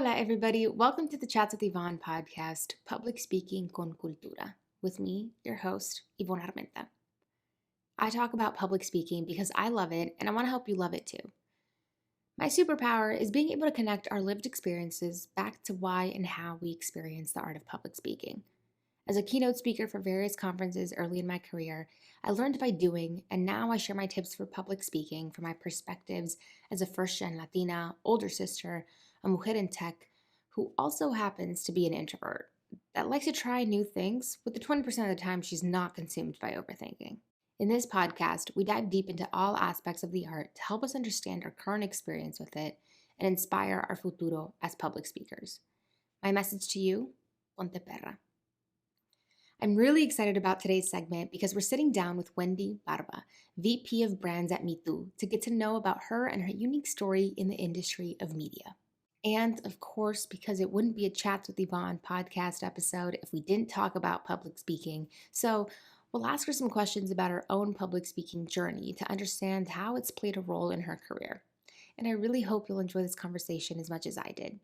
Hola, everybody. Welcome to the Chats with Yvonne podcast, Public Speaking con Cultura, with me, your host, Yvonne. I talk about public speaking because I love it and I want to help you love it too. My superpower is being able to connect our lived experiences back to why and how we experience the art of public speaking. As a keynote speaker for various conferences early in my career, I learned by doing, and now I share my tips for public speaking from my perspectives as a First Gen Latina, older sister, a mujer in tech, who also happens to be an introvert that likes to try new things, with the 20% of the time she's not consumed by overthinking. In this podcast, we dive deep into all aspects of the art to help us understand our current experience with it and inspire our futuro as public speakers. My message to you, ponte perra. I'm really excited about today's segment because we're sitting down with Wendy Barba, VP of Brands at mitú, to get to know about her and her unique story in the industry of media. And of course, because it wouldn't be a Chats with Yvonne podcast episode if we didn't talk about public speaking. So we'll ask her some questions about her own public speaking journey to understand how it's played a role in her career. And I really hope you'll enjoy this conversation as much as I did.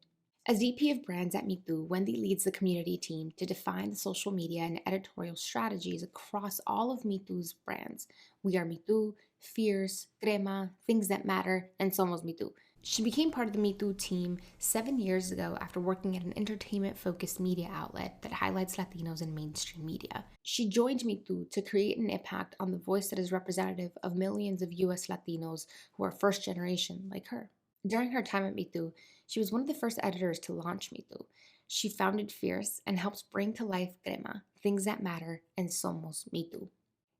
As VP of Brands at mitú, Wendy leads the community team to define the social media and editorial strategies across all of mitú's brands. We are mitú, Fierce, Crema, Things That Matter, and Somos mitú. She became part of the mitú team 7 years ago after working at an entertainment-focused media outlet that highlights Latinos in mainstream media. She joined mitú to create an impact on the voice that is representative of millions of U.S. Latinos who are first generation like her. During her time at mitú, she was one of the first editors to launch mitú. She founded Fierce and helps bring to life Crema, Things That Matter, and Somos mitú.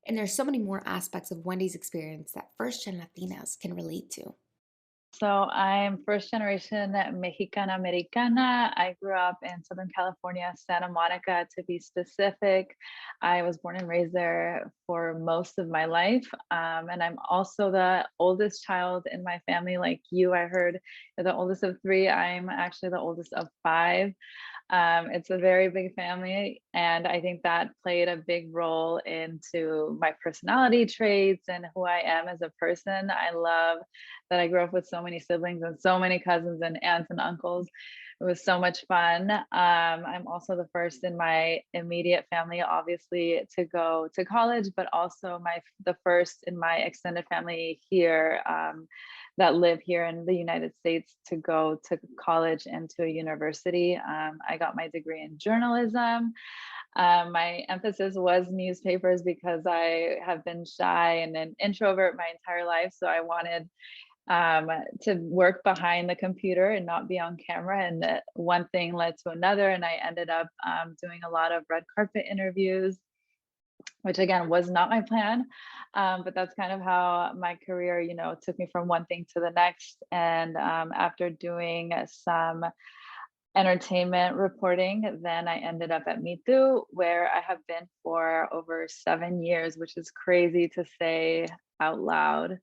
And there's so many more aspects of Wendy's experience that first-gen Latinas can relate to. So I'm first generation Mexicana Americana. I grew up in Southern California, Santa Monica to be specific. I was born and raised there for most of my life. And I'm also the oldest child in my family. Like you, I heard you're the oldest of three. I'm actually the oldest of five. It's a very big family, and I think that played a big role into my personality traits and who I am as a person. I love that I grew up with so many siblings and so many cousins and aunts and uncles. It was so much fun. I'm also the first in my immediate family, obviously, to go to college, but also the first in my extended family here that live here in the United States to go to college and to a university. I got my degree in journalism. My emphasis was newspapers because I have been shy and an introvert my entire life. So I wanted to work behind the computer and not be on camera. And that one thing led to another. And I ended up doing a lot of red carpet interviews, which again was not my plan. But that's kind of how my career, took me from one thing to the next. And after doing some entertainment reporting, then I ended up at mitú, where I have been for over 7 years, which is crazy to say out loud.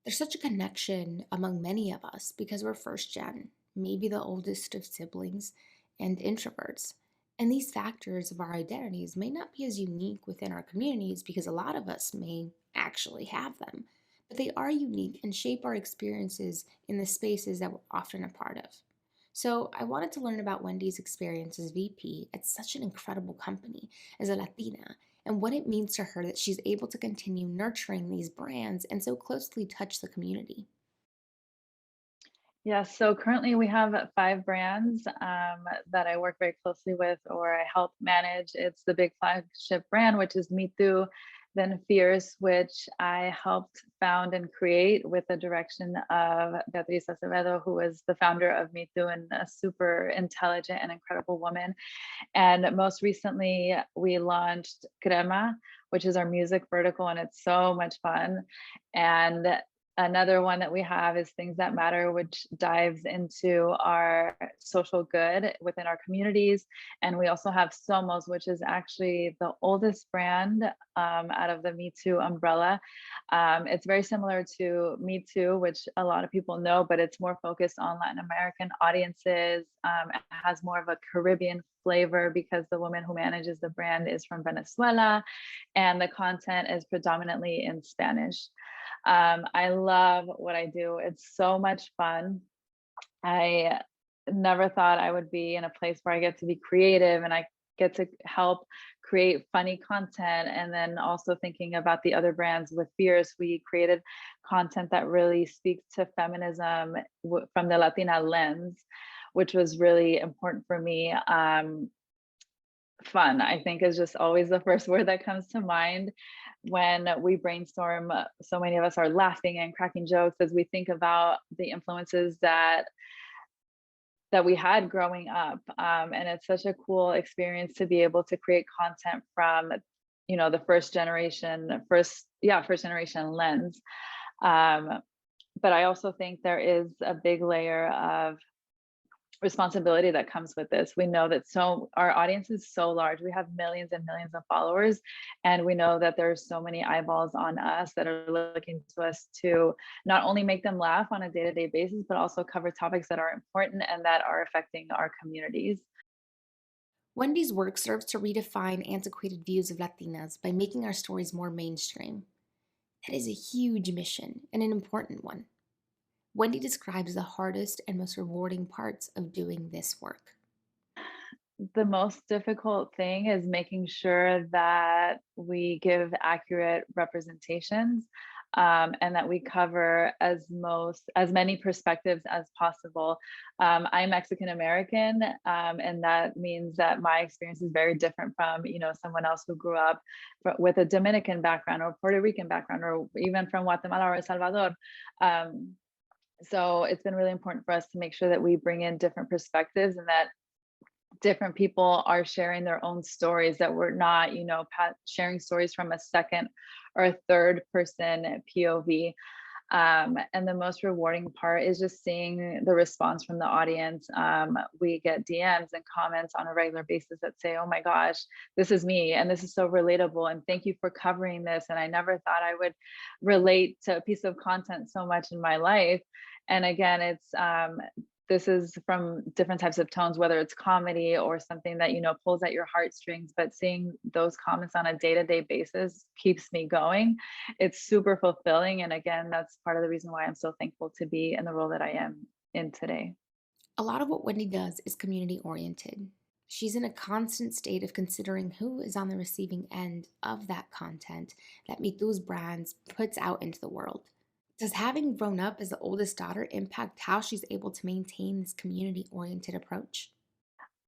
There's such a connection among many of us because we're first gen, maybe the oldest of siblings, and introverts. And these factors of our identities may not be as unique within our communities because a lot of us may actually have them, but they are unique and shape our experiences in the spaces that we're often a part of. So I wanted to learn about Wendy's experience as VP at such an incredible company as a Latina and what it means to her that she's able to continue nurturing these brands and so closely touch the community. Yeah, so currently we have 5 brands that I work very closely with or I help manage. It's the big flagship brand, which is mitú, then Fierce, which I helped found and create with the direction of Beatriz Acevedo, who was the founder of mitú and a super intelligent and incredible woman. And most recently, we launched Crema, which is our music vertical, and it's so much fun. And another one that we have is Things That Matter, which dives into our social good within our communities. And we also have Somos, which is actually the oldest brand out of the mitú umbrella. It's very similar to mitú, which a lot of people know, but it's more focused on Latin American audiences. It has more of a Caribbean flavor because the woman who manages the brand is from Venezuela, and the content is predominantly in Spanish. I love what I do. It's so much fun. I never thought I would be in a place where I get to be creative and I get to help create funny content. And then also thinking about the other brands with Fierce, we created content that really speaks to feminism from the Latina lens, which was really important for me. Fun, I think, is just always the first word that comes to mind when we brainstorm. So many of us are laughing and cracking jokes as we think about the influences that we had growing up. And it's such a cool experience to be able to create content from, the first generation lens. Um, but I also think there is a big layer of responsibility that comes with this. We know that our audience is so large. We have millions and millions of followers, and we know that there's so many eyeballs on us that are looking to us to not only make them laugh on a day-to-day basis, but also cover topics that are important and that are affecting our communities. Wendy's work serves to redefine antiquated views of Latinas by making our stories more mainstream. That is a huge mission and an important one. Wendy describes the hardest and most rewarding parts of doing this work. The most difficult thing is making sure that we give accurate representations, and that we cover as many perspectives as possible. I'm Mexican American, and that means that my experience is very different from someone else who grew up with a Dominican background or Puerto Rican background or even from Guatemala or El Salvador. Um, so it's been really important for us to make sure that we bring in different perspectives and that different people are sharing their own stories, that we're not sharing stories from a second or a third person POV. And the most rewarding part is just seeing the response from the audience. We get DMs and comments on a regular basis that say, oh my gosh, this is me and this is so relatable, and thank you for covering this, and I never thought I would relate to a piece of content so much in my life. And again, it's this is from different types of tones, whether it's comedy or something that pulls at your heartstrings, but seeing those comments on a day-to-day basis keeps me going. It's super fulfilling, and again, that's part of the reason why I'm so thankful to be in the role that I am in today. A lot of what Wendy does is community oriented. She's in a constant state of considering who is on the receiving end of that content that mitú's brands puts out into the world. Does having grown up as the oldest daughter impact how she's able to maintain this community oriented approach?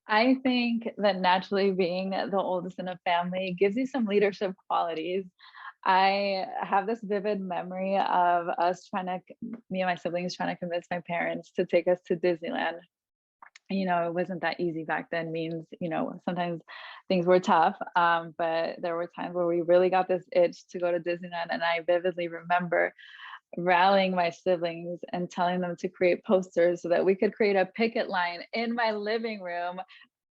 I think that naturally being the oldest in a family gives you some leadership qualities. I have this vivid memory of me and my siblings trying to convince my parents to take us to Disneyland. It wasn't that easy back then, means, sometimes things were tough. But there were times where we really got this itch to go to Disneyland. And I vividly remember rallying my siblings and telling them to create posters so that we could create a picket line in my living room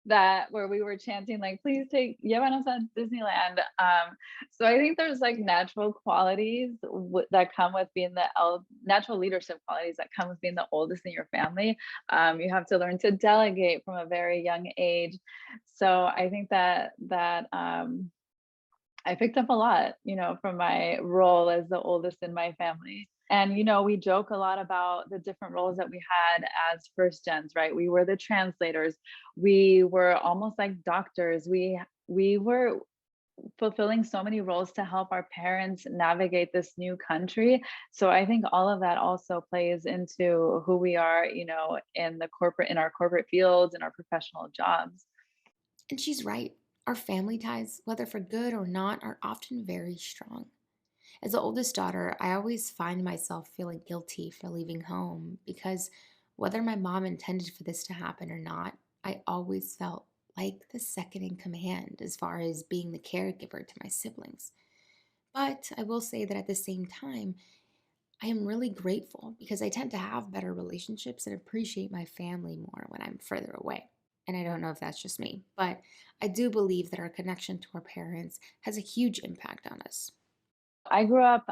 that where we were chanting like, please take Yvonne at Disneyland. So I think there's like natural qualities that come with being natural leadership qualities that come with being the oldest in your family. You have to learn to delegate from a very young age. So I think that I picked up a lot, from my role as the oldest in my family. And, we joke a lot about the different roles that we had as first gens, right? We were the translators. We were almost like doctors. We were fulfilling so many roles to help our parents navigate this new country. So I think all of that also plays into who we are, in our corporate fields and our professional jobs. And she's right. Our family ties, whether for good or not, are often very strong. As the oldest daughter, I always find myself feeling guilty for leaving home because whether my mom intended for this to happen or not, I always felt like the second in command as far as being the caregiver to my siblings. But I will say that at the same time, I am really grateful because I tend to have better relationships and appreciate my family more when I'm further away. And I don't know if that's just me, but I do believe that our connection to our parents has a huge impact on us. I grew up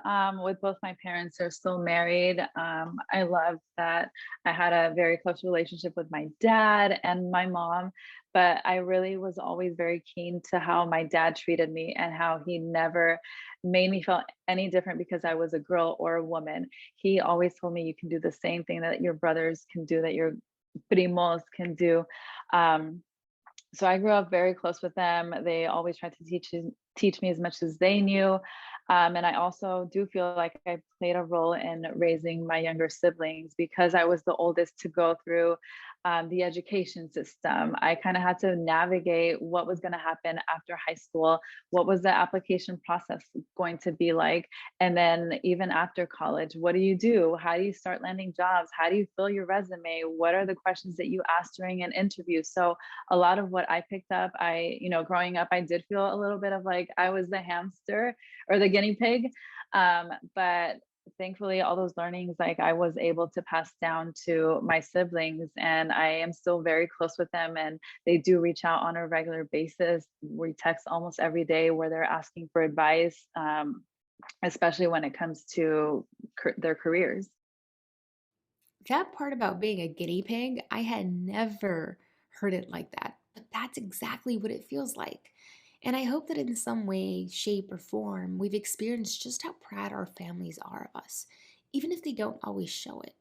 with both my parents. They're still married. I love that I had a very close relationship with my dad and my mom, but I really was always very keen to how my dad treated me and how he never made me feel any different because I was a girl or a woman. He always told me you can do the same thing that your brothers can do, that primos can do. Um, so I grew up very close with them. They always tried to teach me as much as they knew. And I also do feel like I played a role in raising my younger siblings because I was the oldest to go through the education system. I kind of had to navigate what was going to happen after high school, what was the application process going to be like, and then even after college, what do you do? How do you start landing jobs? How do you fill your resume? What are the questions that you ask during an interview? So a lot of what I picked up, growing up, I did feel a little bit of like I was the hamster or the guinea pig. But thankfully, all those learnings, like I was able to pass down to my siblings, and I am still very close with them. And they do reach out on a regular basis. We text almost every day where they're asking for advice, especially when it comes to their careers. That part about being a guinea pig, I had never heard it like that, but that's exactly what it feels like. And I hope that in some way, shape, or form, we've experienced just how proud our families are of us, even if they don't always show it,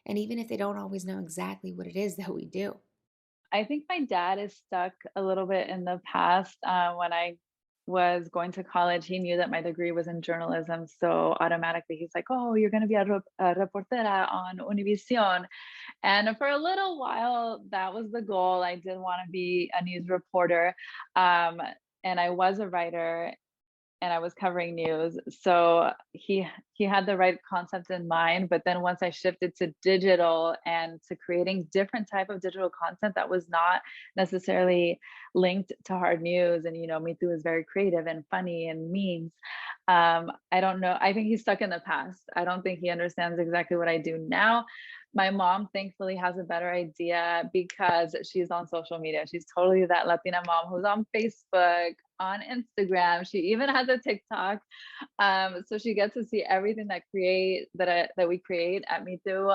and even if they don't always know exactly what it is that we do. I think my dad is stuck a little bit in the past. When I was going to college, he knew that my degree was in journalism. So automatically he's like, oh, you're going to be a reportera on Univision. And for a little while, that was the goal. I did want to be a news reporter. Um, and I was a writer and I was covering news. So he had the right concept in mind, but then once I shifted to digital and to creating different type of digital content that was not necessarily linked to hard news, and Mitú is very creative and funny and memes. I don't know. I think he's stuck in the past. I don't think he understands exactly what I do now. My mom thankfully has a better idea because she's on social media. She's totally that Latina mom who's on Facebook, on Instagram. She even has a TikTok. So she gets to see everything that we create at Me Too.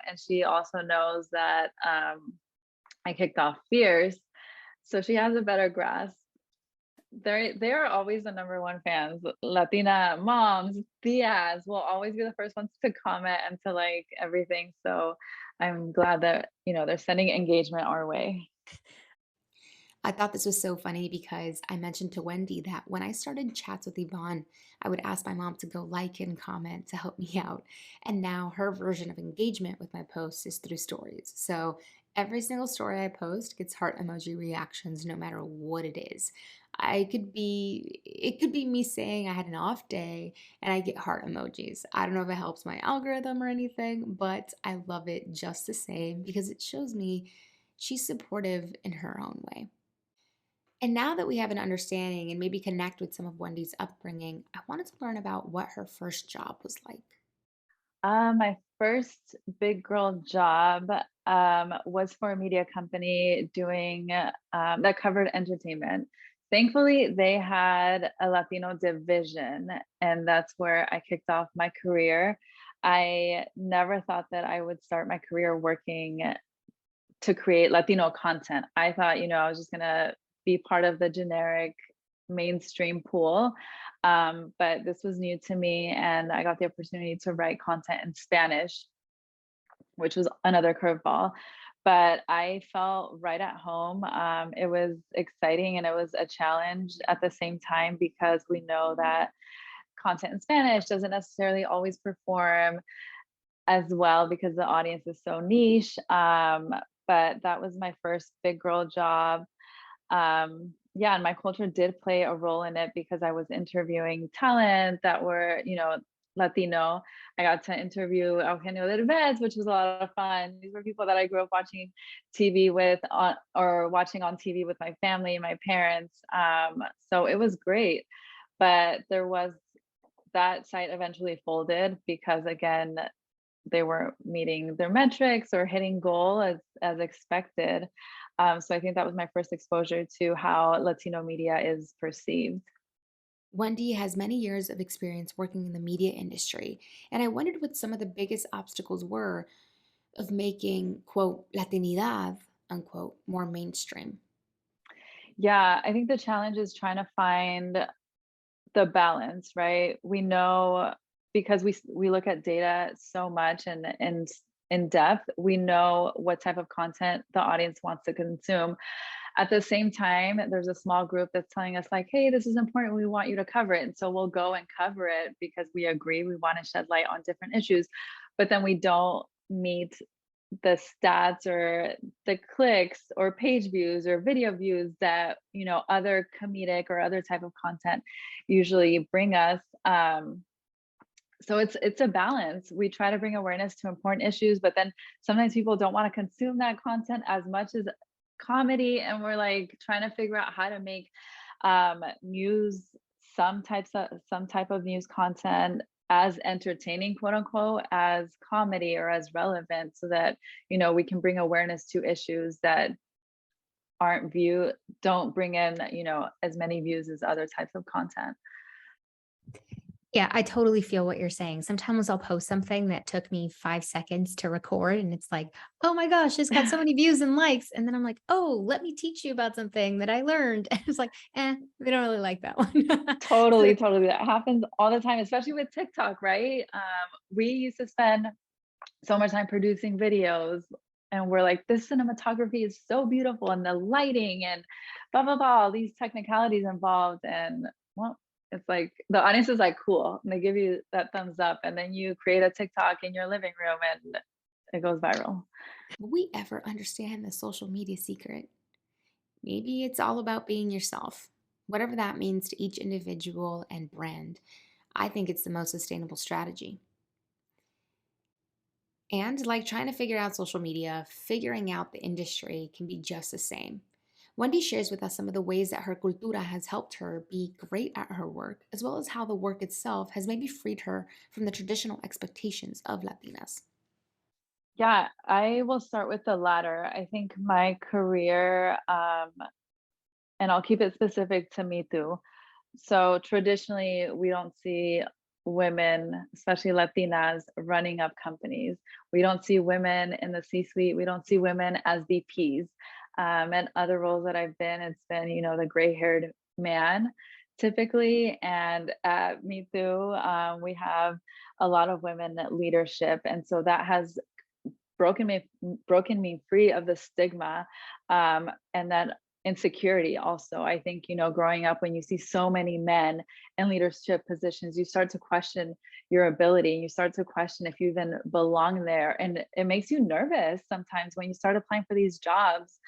And she also knows that I kicked off Fierce. So she has a better grasp. They are always the number one fans. Latina moms, tias will always be the first ones to comment and to like everything. So I'm glad that they're sending engagement our way. I thought this was so funny because I mentioned to Wendy that when I started chats with Yvonne, I would ask my mom to go like and comment to help me out. And now her version of engagement with my posts is through stories. So every single story I post gets heart emoji reactions no matter what it is. It could be me saying I had an off day and I get heart emojis. I don't know if it helps my algorithm or anything, but I love it just the same because it shows me she's supportive in her own way. And now that we have an understanding and maybe connect with some of Wendy's upbringing, I wanted to learn about what her first job was like. My first big girl job was for a media company doing that covered entertainment. Thankfully, they had a Latino division, and that's where I kicked off my career. I never thought that I would start my career working to create Latino content. I thought, I was just gonna be part of the generic mainstream pool. But this was new to me, and I got the opportunity to write content in Spanish, which was another curveball. But I felt right at home. It was exciting and it was a challenge at the same time because we know that content in Spanish doesn't necessarily always perform as well because the audience is so niche. But that was my first big girl job. Yeah, and my culture did play a role in it because I was interviewing talent that were, Latino. I got to interview Eugenio Derbez, which was a lot of fun. These were people that I grew up watching TV with or watching on TV with my family, my parents. So it was great. But there was that site eventually folded because again, they weren't meeting their metrics or hitting goal as expected. So I think that was my first exposure to how Latino media is perceived. Wendy has many years of experience working in the media industry, and I wondered what some of the biggest obstacles were of making, quote, Latinidad, unquote, more mainstream. Yeah, I think the challenge is trying to find the balance, right? We know because we look at data so much and in depth. We know what type of content the audience wants to consume. At the same time, there's a small group that's telling us like, "Hey, this is important. We want you to cover it." And so we'll go and cover it because we agree we want to shed light on different issues. But then we don't meet the stats or the clicks or page views or video views that, other comedic or other type of content usually bring us. So it's a balance. We try to bring awareness to important issues, but then sometimes people don't want to consume that content as much as comedy, and we're like trying to figure out how to make news some type of news content as entertaining, quote unquote, as comedy or as relevant, so that we can bring awareness to issues that aren't view don't bring in as many views as other types of content. Yeah, I totally feel what you're saying. Sometimes I'll post something that took me 5 seconds to record, and it's like, "Oh my gosh, it's got so many views and likes." And then I'm like, "Oh, let me teach you about something that I learned." And it's like, we don't really like that one." So Totally, totally. That happens all the time, especially with TikTok, right? We used to spend so much time producing videos, and we're like, this cinematography is so beautiful, and the lighting and blah blah blah, all these technicalities involved. And well, it's like the audience is like, cool, and they give you that thumbs up, and then you create a TikTok in your living room and it goes viral. will we ever understand the social media secret? Maybe it's all about being yourself, whatever that means to each individual and brand. I think it's the most sustainable strategy. And like trying to figure out social media, figuring out the industry can be just the same. Wendy shares with us some of the ways that her cultura has helped her be great at her work, as well as how the work itself has maybe freed her from the traditional expectations of Latinas. Yeah, I will start with the latter. I think my career, and I'll keep it specific to me too. So traditionally, we don't see women, especially Latinas, running up companies. We don't see women in the C-suite. We don't see women as VPs. And other roles that I've been, it's been, the gray-haired man typically. And at Me Too, we have a lot of women at leadership. And so that has broken me free of the stigma, and that insecurity also. I think, growing up when you see so many men in leadership positions, you start to question your ability, and you start to question if you even belong there, and it makes you nervous sometimes when you start applying for these jobs.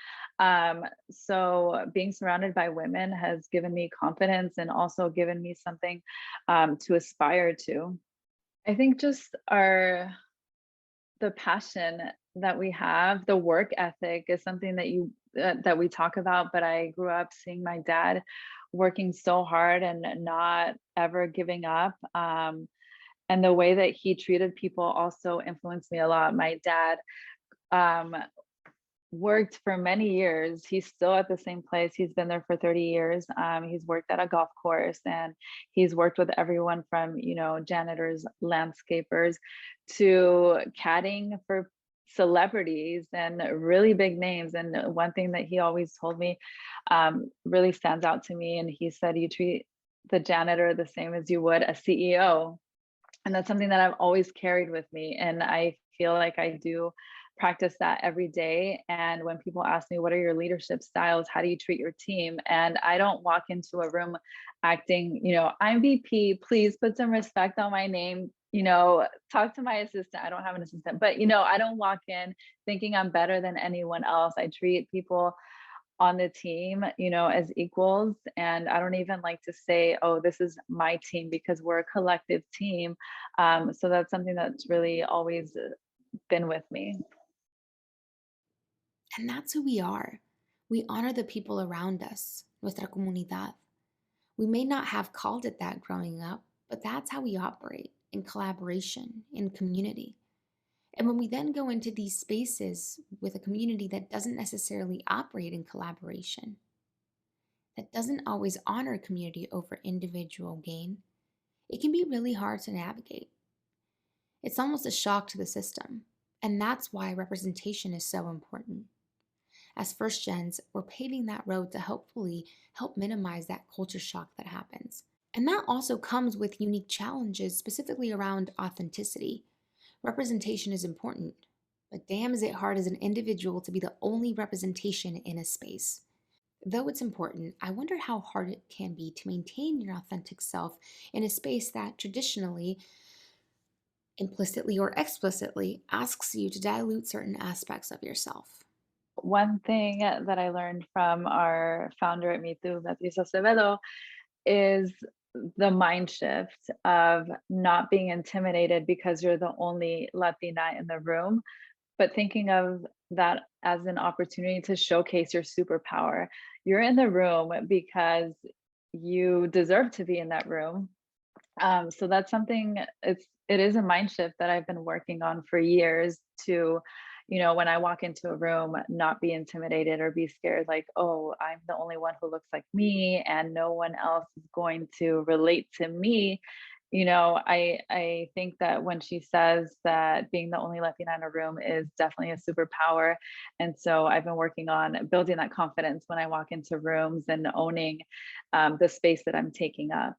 So being surrounded by women has given me confidence and also given me something to aspire to. I think just our the passion that we have, the work ethic is something that we talk about, but I grew up seeing my dad working so hard and not ever giving up. And the way that he treated people also influenced me a lot. My dad um, worked for many years. He's still at the same place. He's been there for 30 years. He's worked at a golf course, and he's worked with everyone from, janitors, landscapers, to caddying for celebrities and really big names. And one thing that he always told me really stands out to me. And he said, you treat the janitor the same as you would a CEO. And that's something that I've always carried with me. And I feel like I do practice that every day. And when people ask me, what are your leadership styles? How do you treat your team? And I don't walk into a room acting, I'm VP, please put some respect on my name. Talk to my assistant. I don't have an assistant, but I don't walk in thinking I'm better than anyone else. I treat people on the team, as equals. And I don't even like to say, oh, this is my team, because we're a collective team. So that's something that's really always been with me. And that's who we are. We honor the people around us, nuestra comunidad. We may not have called it that growing up, but that's how we operate in collaboration, in community. And when we then go into these spaces with a community that doesn't necessarily operate in collaboration, that doesn't always honor community over individual gain, it can be really hard to navigate. It's almost a shock to the system. And that's why representation is so important. As first gens, we're paving that road to hopefully help minimize that culture shock that happens. And that also comes with unique challenges, specifically around authenticity. Representation is important, But damn, is it hard as an individual to be the only representation in a space. Though it's important, I wonder how hard it can be to maintain your authentic self in a space that traditionally, implicitly or explicitly, asks you to dilute certain aspects of yourself. One thing that I learned from our founder at mitú, Beatriz Acevedo, is the mind shift of not being intimidated because you're the only Latina in the room, but thinking of that as an opportunity to showcase your superpower. You're in the room because you deserve to be in that room. So that's something, it is a mind shift that I've been working on for years to, when I walk into a room, not be intimidated or be scared, like, oh, I'm the only one who looks like me and no one else is going to relate to me. I think that when she says that being the only Latina in a room is definitely a superpower. And so I've been working on building that confidence when I walk into rooms and owning the space that I'm taking up.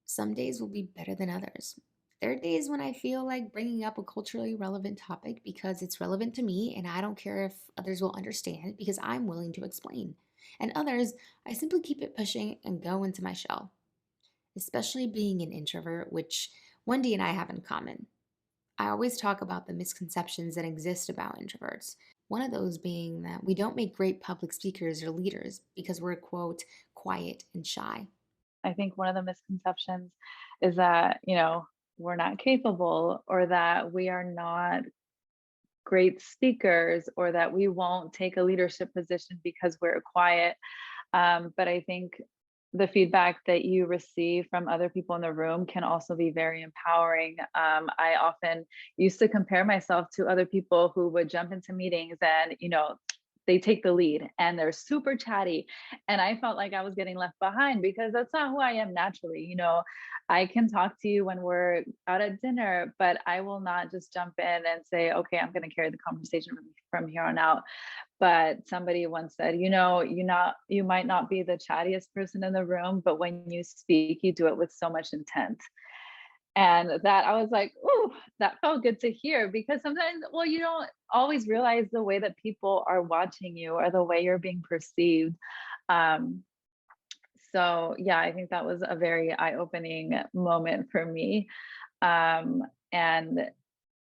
Some days will be better than others. There are days when I feel like bringing up a culturally relevant topic because it's relevant to me and I don't care if others will understand because I'm willing to explain. And others, I simply keep it pushing and go into my shell, especially being an introvert, which Wendy and I have in common. I always talk about the misconceptions that exist about introverts. One of those being that we don't make great public speakers or leaders because we're, quote, quiet and shy. I think one of the misconceptions is that, we're not capable or that we are not great speakers or that we won't take a leadership position because we're quiet. But I think the feedback that you receive from other people in the room can also be very empowering. I often used to compare myself to other people who would jump into meetings and, they take the lead and they're super chatty. And I felt like I was getting left behind because that's not who I am naturally. I can talk to you when we're out at dinner, but I will not just jump in and say, okay, I'm going to carry the conversation from here on out. But somebody once said, you might not be the chattiest person in the room, but when you speak, you do it with so much intent. And that I was like, "Ooh, that felt good to hear," because sometimes, well, you don't always realize the way that people are watching you or the way you're being perceived. Um, so yeah, I think that was a very eye-opening moment for me. And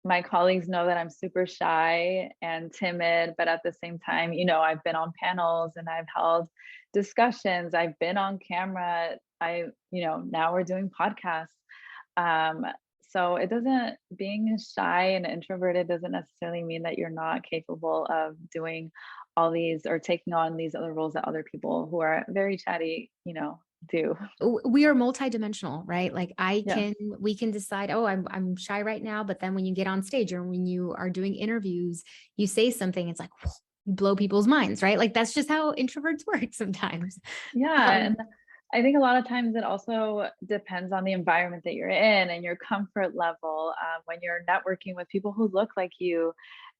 my colleagues know that I'm super shy and timid, but at the same time, I've been on panels and I've held discussions. I've been on camera. Now we're doing podcasts. Um, so it doesn't, being shy and introverted doesn't necessarily mean that you're not capable of doing all these or taking on these other roles that other people who are very chatty, do. We are multidimensional, right? Like Yeah. we can decide, oh, I'm shy right now, but then when you get on stage or when you are doing interviews, you say something, it's like you blow people's minds, right? Like that's just how introverts work sometimes. Yeah. Um, And I think a lot of times it also depends on the environment that you're in and your comfort level. When you're networking with people who look like you,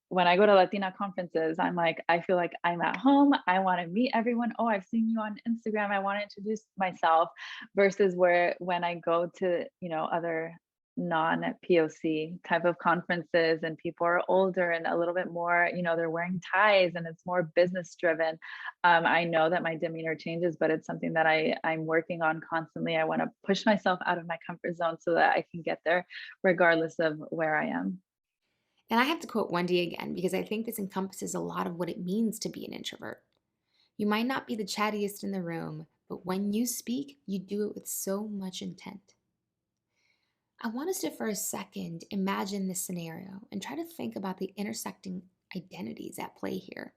when I go to Latina conferences, I'm like, I feel like I'm at home. I want to meet everyone. Oh, I've seen you on Instagram. I want to introduce myself versus where when I go to, other non-POC type of conferences and people are older and a little bit more, they're wearing ties and it's more business driven. I know that my demeanor changes, but it's something that I'm working on constantly. I want to push myself out of my comfort zone so that I can get there regardless of where I am. and I have to quote Wendy again because I think this encompasses a lot of what it means to be an introvert. You might not be the chattiest in the room, but when you speak, you do it with so much intent. I want us to, for a second, imagine this scenario and try to think about the intersecting identities at play here.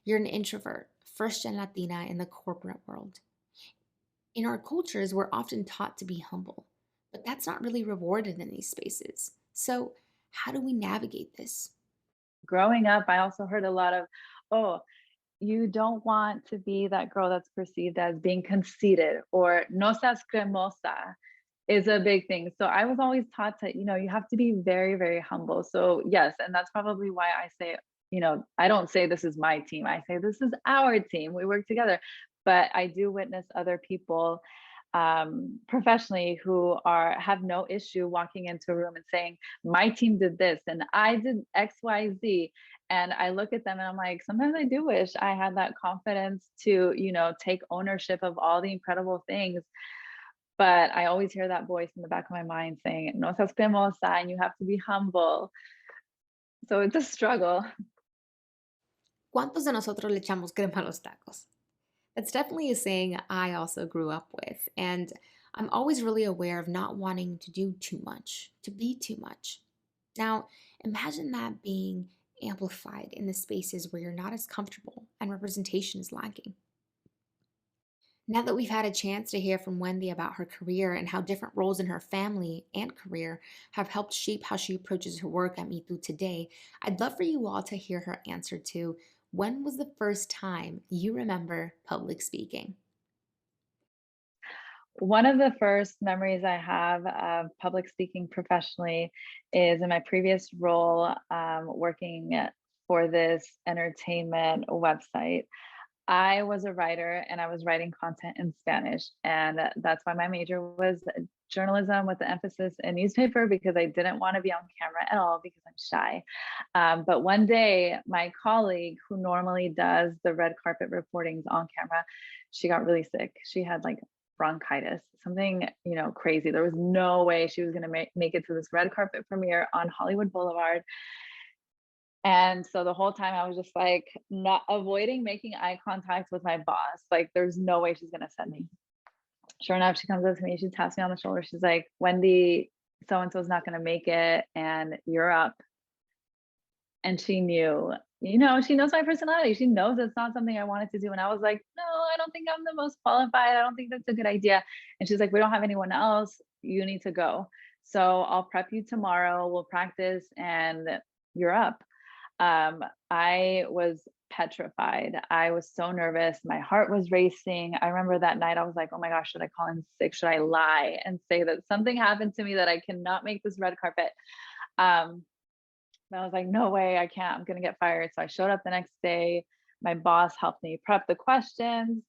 You're an introvert, first gen Latina in the corporate world. In our cultures, we're often taught to be humble, but that's not really rewarded in these spaces. So, how do we navigate this? Growing up, I also heard a lot of, oh, you don't want to be that girl that's perceived as being conceited or no seas cremosa is a big thing. So I was always taught to, you have to be very, very humble. So yes, and that's probably why I say, I don't say this is my team. I say this is our team. We work together. But I do witness other people professionally who are have no issue walking into a room and saying, my team did this and I did XYZ. And I look at them and I'm like, sometimes I do wish I had that confidence to, take ownership of all the incredible things. But I always hear that voice in the back of my mind saying, no seas cremosa, and you have to be humble. So it's a struggle. ¿Cuántos de nosotros le echamos crema a los tacos? That's definitely a saying I also grew up with, and I'm always really aware of not wanting to do too much, to be too much. Now, imagine that being amplified in the spaces where you're not as comfortable and representation is lacking. Now that we've had a chance to hear from Wendy about her career and how different roles in her family and career have helped shape how she approaches her work at mitú today, I'd love for you all to hear her answer to when was the first time you remember public speaking? One of the first memories I have of public speaking professionally is in my previous role, working for this entertainment website. I was a writer and I was writing content in Spanish. And that's why my major was journalism with the emphasis in newspaper because I didn't want to be on camera at all because I'm shy. But one day, my colleague who normally does the red carpet reportings on camera, she got really sick. She had like bronchitis, something, crazy. There was no way she was going to make it to this red carpet premiere on Hollywood Boulevard. And so the whole time I was just like not avoiding making eye contact with my boss. Like, there's no way she's gonna send me. Sure enough, she comes up to me, she taps me on the shoulder. She's like, Wendy, so and so's not gonna make it, and you're up. And she knew, she knows my personality. She knows it's not something I wanted to do. And I was like, no, I don't think I'm the most qualified. I don't think that's a good idea. And she's like, we don't have anyone else. You need to go. So I'll prep you tomorrow. We'll practice and you're up. I was petrified. I was so nervous. My heart was racing. I remember that night I was like, oh my gosh, should I call in sick? Should I lie and say that something happened to me that I cannot make this red carpet? But I was like, no way, I can't. I'm going to get fired. So I showed up the next day. My boss helped me prep the questions.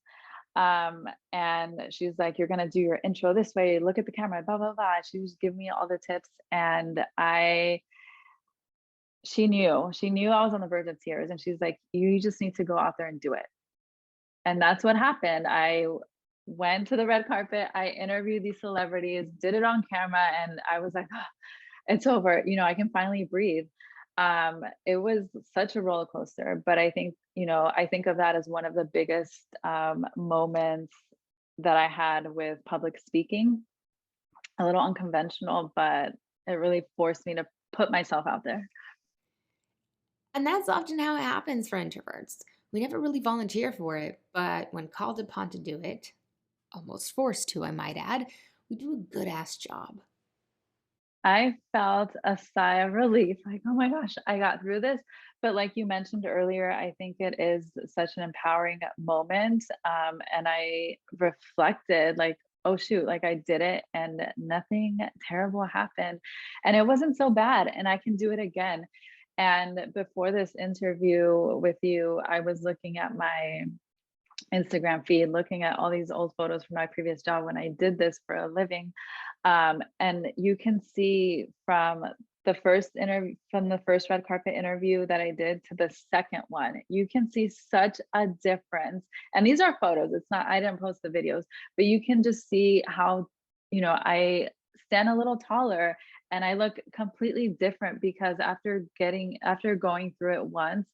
And she's like, you're going to do your intro this way. Look at the camera, blah, blah, blah. She was giving me all the tips. And she knew I was on the verge of tears. And she's like, you just need to go out there and do it. And that's what happened. I went to the red carpet. I interviewed these celebrities, did it on camera. And I was like, oh, it's over. I can finally breathe. It was such a roller coaster, but I think, I think of that as one of the biggest moments that I had with public speaking. A little unconventional, but it really forced me to put myself out there. And that's often how it happens for introverts. We never really volunteer for it, but when called upon to do it, almost forced to, I might add, we do a good ass job. I felt a sigh of relief, like, oh my gosh, I got through this. But like you mentioned earlier, I think it is such an empowering moment. And I reflected, like, oh shoot, like I did it and nothing terrible happened. And it wasn't so bad, and I can do it again. And before this interview with you, I was looking at my Instagram feed, looking at all these old photos from my previous job when I did this for a living. And you can see from the first interview, from the first red carpet interview that I did to the second one, you can see such a difference. And these are photos. It's not, I didn't post the videos, but you can just see how, I stand a little taller and I look completely different because after going through it once,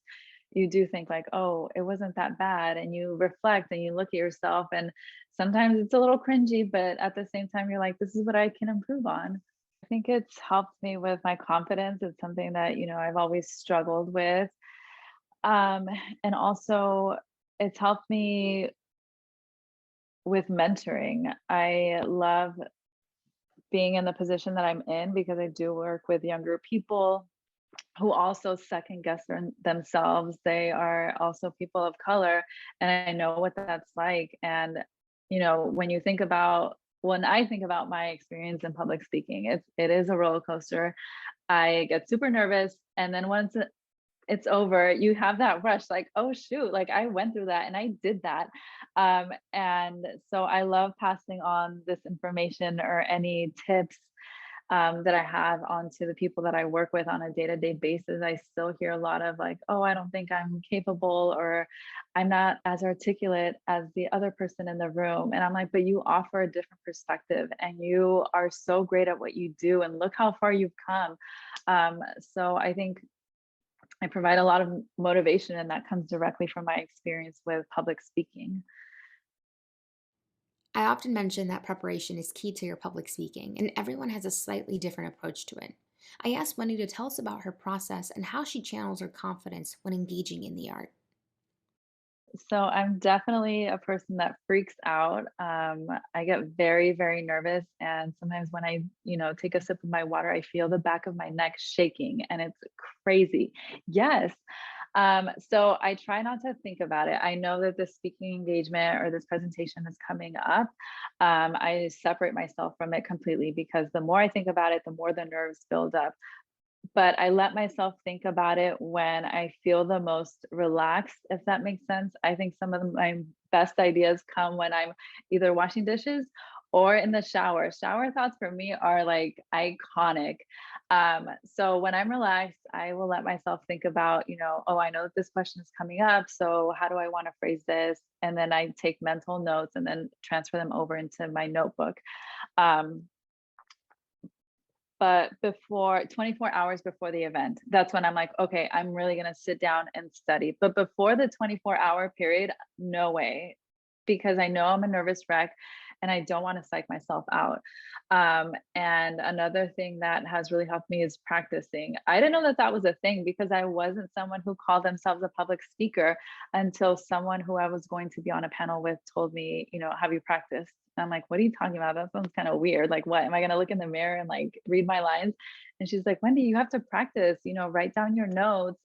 you do think like, oh, it wasn't that bad. And you reflect and you look at yourself, and sometimes it's a little cringy, but at the same time, you're like, this is what I can improve on. I think it's helped me with my confidence. It's something that, I've always struggled with. Um, and also, it's helped me with mentoring. I love being in the position that I'm in because I do work with younger people who also second guess themselves. They are also people of color, and I know what that's like. And when I think about my experience in public speaking, it is a roller coaster. I get super nervous, and then it's over. You have that rush, like, oh shoot, like I went through that and I did that. And so I love passing on this information or any tips that I have onto the people that I work with on a day-to-day basis. I still hear a lot of like, oh, I don't think I'm capable, or I'm not as articulate as the other person in the room. And I'm like, but you offer a different perspective and you are so great at what you do. And look how far you've come. So I think I provide a lot of motivation, and that comes directly from my experience with public speaking. I often mention that preparation is key to your public speaking, and everyone has a slightly different approach to it. I asked Wendy to tell us about her process and how she channels her confidence when engaging in the art. So I'm definitely a person that freaks out. I get very, very nervous, and sometimes when I, take a sip of my water, I feel the back of my neck shaking, and it's crazy. Yes. So I try not to think about it. I know that this speaking engagement or this presentation is coming up. I separate myself from it completely because the more I think about it, the more the nerves build up. But I let myself think about it when I feel the most relaxed, if that makes sense. I think some of my best ideas come when I'm either washing dishes or in the shower. Shower thoughts for me are like iconic. So when I'm relaxed, I will let myself think about, oh, I know that this question is coming up. So how do I want to phrase this? And then I take mental notes and then transfer them over into my notebook. Um, but before 24 hours before the event, that's when I'm like, okay, I'm really going to sit down and study. But before the 24-hour period, no way, because I know I'm a nervous wreck and I don't want to psych myself out. And another thing that has really helped me is practicing. I didn't know that that was a thing because I wasn't someone who called themselves a public speaker until someone who I was going to be on a panel with told me, have you practiced? I'm like, what are you talking about? That sounds kind of weird. Like, what am I going to look in the mirror and like read my lines? And she's like, Wendy, you have to practice, write down your notes,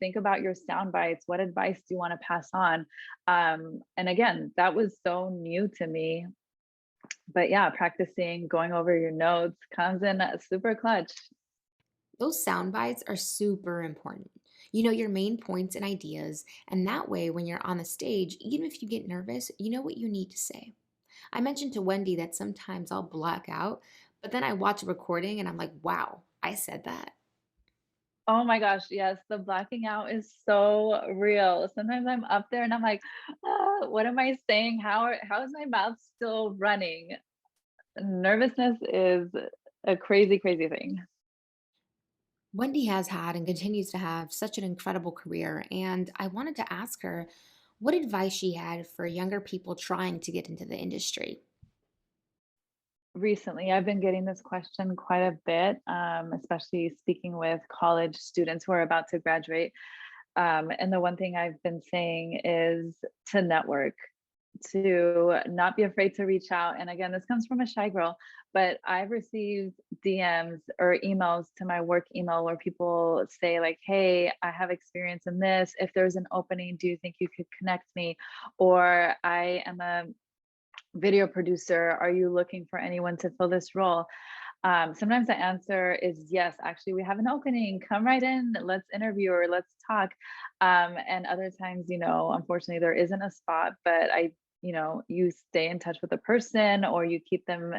think about your sound bites. What advice do you want to pass on? And again, that was so new to me. But yeah, practicing, going over your notes comes in super clutch. Those sound bites are super important. You know your main points and ideas, and that way, when you're on the stage, even if you get nervous, you know what you need to say. I mentioned to Wendy that sometimes I'll black out, but then I watch a recording and I'm like, wow, I said that. Oh my gosh, yes, the blacking out is so real. Sometimes I'm up there and I'm like, what am I saying? How is my mouth still running? Nervousness is a crazy, crazy thing. Wendy has had and continues to have such an incredible career, and I wanted to ask her what advice she had for younger people trying to get into the industry. Recently, I've been getting this question quite a bit, especially speaking with college students who are about to graduate. And the one thing I've been saying is to network, to not be afraid to reach out. And again, this comes from a shy girl, but I've received DMs or emails to my work email where people say, like, hey, I have experience in this. If there's an opening, do you think you could connect me? Or I am a video producer. Are you looking for anyone to fill this role? Sometimes the answer is yes, actually, we have an opening. Come right in. Let's interview or let's talk. And other times, unfortunately, there isn't a spot, but you stay in touch with the person or you keep them,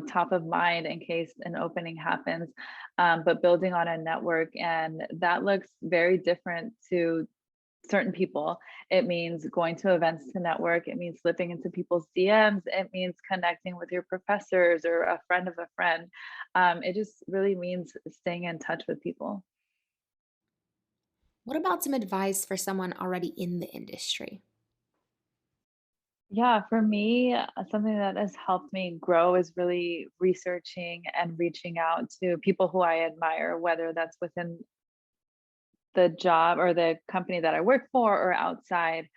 top of mind in case an opening happens. But building on a network, and that looks very different to certain people. It means going to events to network. It means slipping into people's DMs. It means connecting with your professors or a friend of a friend. It just really means staying in touch with people. What about some advice for someone already in the industry? Yeah, for me, something that has helped me grow is really researching and reaching out to people who I admire, whether that's within the job or the company that I work for or outside.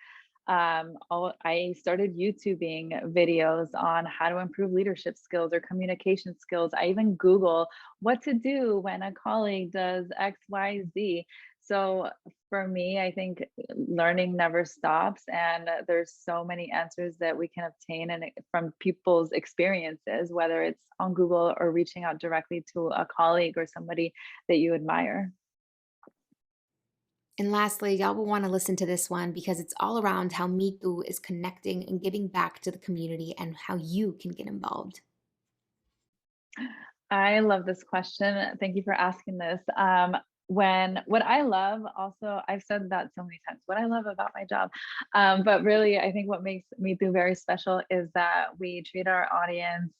I started YouTubing videos on how to improve leadership skills or communication skills. I even Google what to do when a colleague does X, Y, Z. So for me, I think learning never stops, and there's so many answers that we can obtain and from people's experiences, whether it's on Google or reaching out directly to a colleague or somebody that you admire. And lastly, y'all will want to listen to this one because it's all around how Me Too is connecting and giving back to the community and how you can get involved. I love this question. Thank you for asking this. When what I love also, I've said that so many times, what I love about my job. But really, I think what makes Me Too very special is that we treat our audience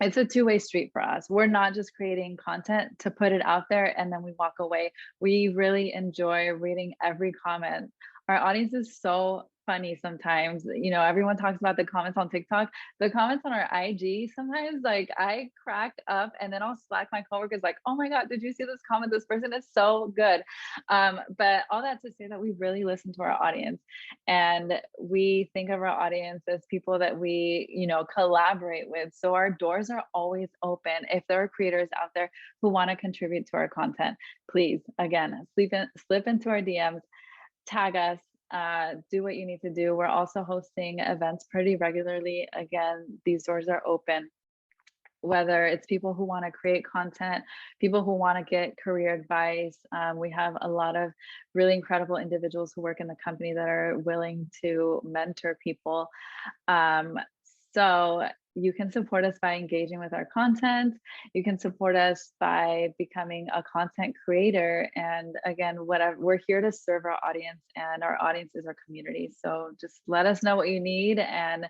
it's a two-way street for us. We're not just creating content to put it out there and then we walk away. We really enjoy reading every comment. Our audience is so funny sometimes. You know, everyone talks about the comments on TikTok. The comments on our IG, sometimes like I crack up and then I'll slack my coworkers like, "Oh my God, did you see this comment? This person is so good." But all that to say that we really listen to our audience and we think of our audience as people that we collaborate with, so our doors are always open. If there are creators out there who want to contribute to our content, please, again, slip into our DMs, tag us, do what you need to do. We're also hosting events pretty regularly. Again, these doors are open, whether it's people who want to create content, people who want to get career advice. We have a lot of really incredible individuals who work in the company that are willing to mentor people. Um, so you can support us by engaging with our content. You can support us by becoming a content creator. And again, whatever, we're here to serve our audience, and our audience is our community. So just let us know what you need, and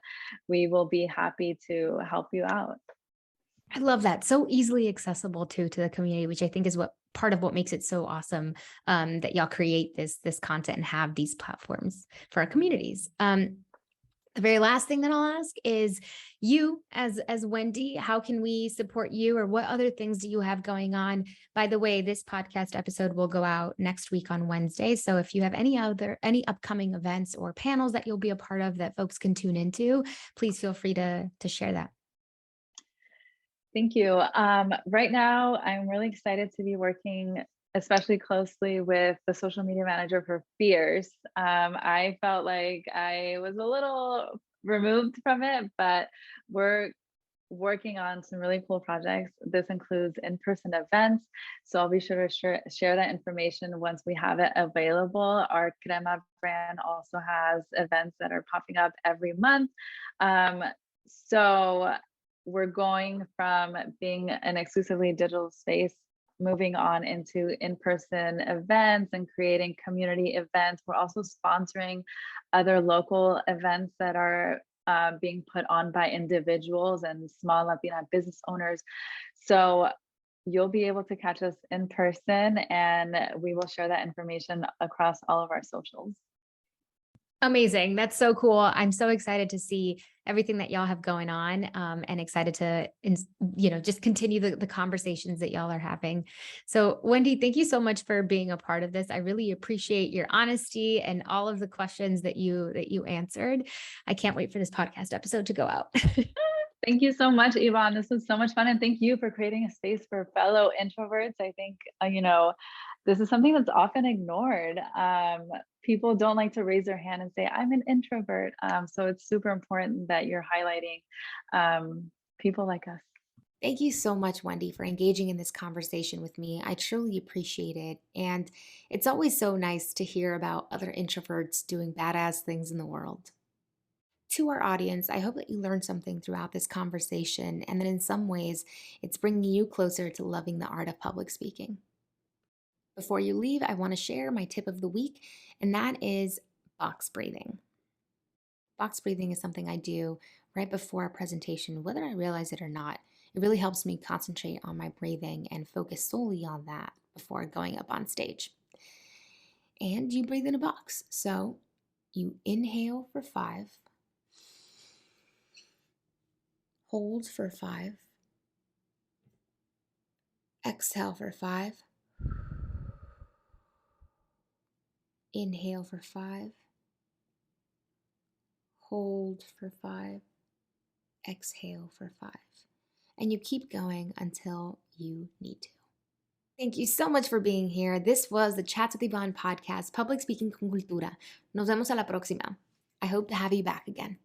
we will be happy to help you out. I love that. So easily accessible to the community, which I think is what part of what makes it so awesome, that y'all create this content and have these platforms for our communities. The very last thing that I'll ask is, you as Wendy, how can we support you, or what other things do you have going on? By the way, this podcast episode will go out next week on Wednesday. So if you have any upcoming events or panels that you'll be a part of that folks can tune into, please feel free to share that. Thank you. Right now, I'm really excited to be working especially closely with the social media manager for Fierce. I felt like I was a little removed from it, but we're working on some really cool projects. This includes in-person events, so I'll be sure to share that information once we have it available. Our Crema brand also has events that are popping up every month. So we're going from being an exclusively digital space, moving on into in-person events and creating community events. We're also sponsoring other local events that are being put on by individuals and small Latina business owners. So you'll be able to catch us in person, and we will share that information across all of our socials. Amazing. That's so cool. I'm so excited to see everything that y'all have going on, and excited to, just continue the conversations that y'all are having. So Wendy, thank you so much for being a part of this. I really appreciate your honesty and all of the questions that you answered. I can't wait for this podcast episode to go out. Thank you so much, Yvonne. This was so much fun. And thank you for creating a space for fellow introverts. I think, this is something that's often ignored. People don't like to raise their hand and say, I'm an introvert. So it's super important that you're highlighting people like us. Thank you so much, Wendy, for engaging in this conversation with me. I truly appreciate it. And it's always so nice to hear about other introverts doing badass things in the world. To our audience, I hope that you learned something throughout this conversation and that in some ways it's bringing you closer to loving the art of public speaking. Before you leave, I want to share my tip of the week, and that is box breathing. Box breathing is something I do right before a presentation, whether I realize it or not. It really helps me concentrate on my breathing and focus solely on that before going up on stage. And you breathe in a box. So you inhale for 5, hold for 5, exhale for 5, inhale for 5, hold for 5, exhale for 5. And you keep going until you need to. Thank you so much for being here. This was the Chats with Yvonne podcast, Public Speaking con Cultura. Nos vemos a la próxima. I hope to have you back again.